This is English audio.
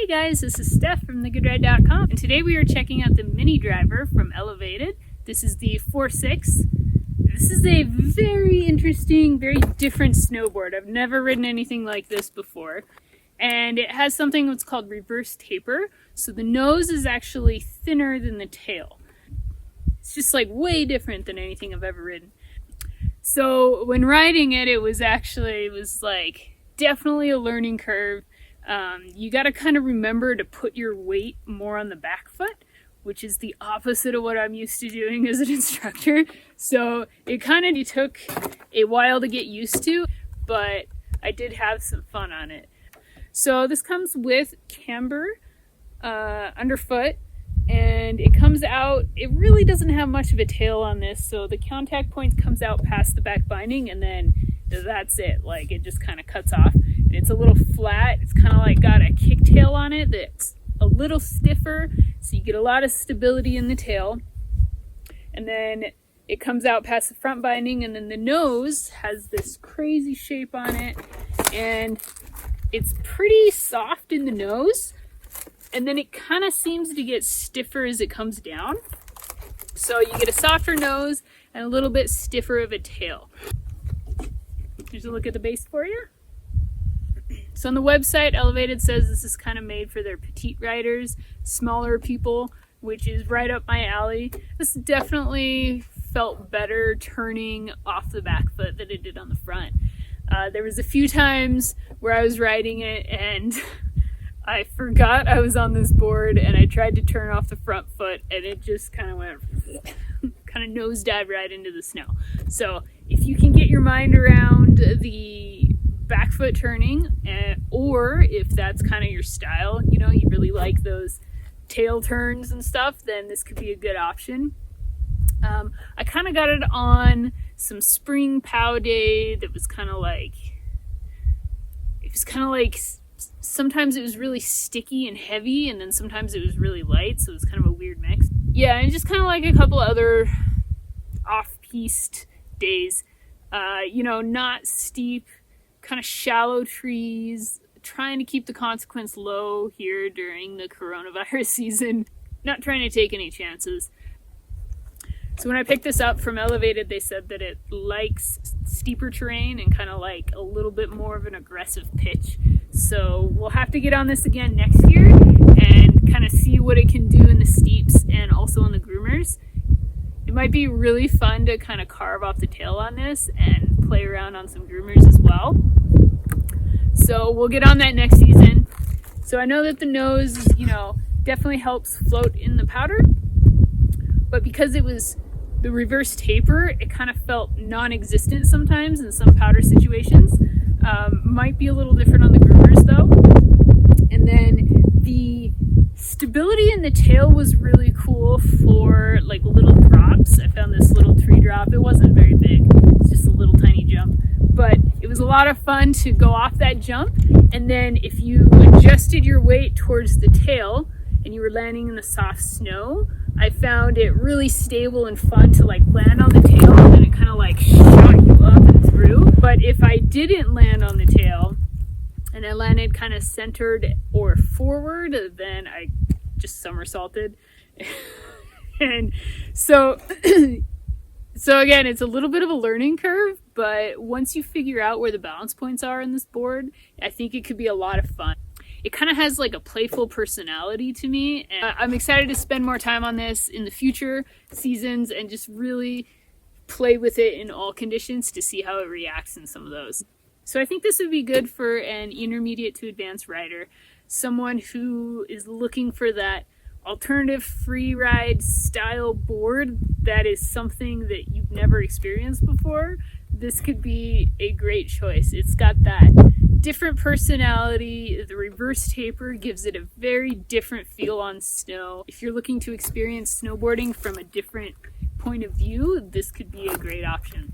Hey guys, this is Steph from thegoodride.com, and today we are checking out the Minni driver from Elevated. This is the 4.6. This is a very interesting, very different snowboard. I've never ridden anything like this before. And it has something that's called reverse taper, so the nose is actually thinner than the tail. It's just like way different than anything I've ever ridden. So when riding it, it was like definitely a learning curve. You got to kind of remember to put your weight more on the back foot, which is the opposite of what I'm used to doing as an instructor. So it kind of took a while to get used to, but I did have some fun on it. So this comes with Camber Underfoot, and it comes out, it really doesn't have much of a tail on this, so the contact point comes out past the back binding, and then that's it. Like, it just kind of cuts off. And it's a little flat. It's kind of like got a kick tail on it that's a little stiffer, so you get a lot of stability in the tail. And then it comes out past the front binding, and then the nose has this crazy shape on it, and it's pretty soft in the nose, and then it kind of seems to get stiffer as it comes down. So you get a softer nose and a little bit stiffer of a tail. Here's a look at the base for you. So on the website, Elevated says this is kind of made for their petite riders, smaller people, which is right up my alley. This definitely felt better turning off the back foot than it did on the front. There was a few times where I was riding it and I forgot I was on this board, and I tried to turn off the front foot, and it just kind of went kind of nosedived right into the snow. So if you can get your mind around the back foot turning, or if that's kind of your style, you know, you really like those tail turns and stuff, then this could be a good option. I kind of got it on some spring pow day that was kind of like, sometimes it was really sticky and heavy, and then sometimes it was really light, so it was kind of a weird mix. Yeah, and just kind of like a couple other off-piste days. Not steep, kind of shallow trees, trying to keep the consequence low here during the coronavirus season, not trying to take any chances. So when I picked this up from Elevated, they said that it likes steeper terrain and kind of like a little bit more of an aggressive pitch. So we'll have to get on this again next year and kind of see what it can do in the steeps and also in the groomers. It might be really fun to kind of carve off the tail on this and play around on some groomers as well. So we'll get on that next season. So I know that the nose, definitely helps float in the powder, but because it was the reverse taper, it kind of felt non-existent sometimes in some powder situations. Might be a little different on the groomers though. And then the stability in the tail was really cool for like little drops. I found this little tree drop. It wasn't very big. It's just a little tiny jump. But it was a lot of fun to go off that jump. And then if you adjusted your weight towards the tail and you were landing in the soft snow, I found it really stable and fun to like land on the tail, and then it kind of like shot you up and through. But if I didn't land on the tail and I landed kind of centered or forward, then I just somersaulted. And so again, it's a little bit of a learning curve, but once you figure out where the balance points are in this board, I think it could be a lot of fun. It kind of has like a playful personality to me, and I'm excited to spend more time on this in the future seasons and just really play with it in all conditions to see how it reacts in some of those. So I think this would be good for an intermediate to advanced rider, someone who is looking for that alternative free ride style board that is something that you've never experienced before. This could be a great choice. It's got that different personality. The reverse taper gives it a very different feel on snow. If you're looking to experience snowboarding from a different point of view, this could be a great option.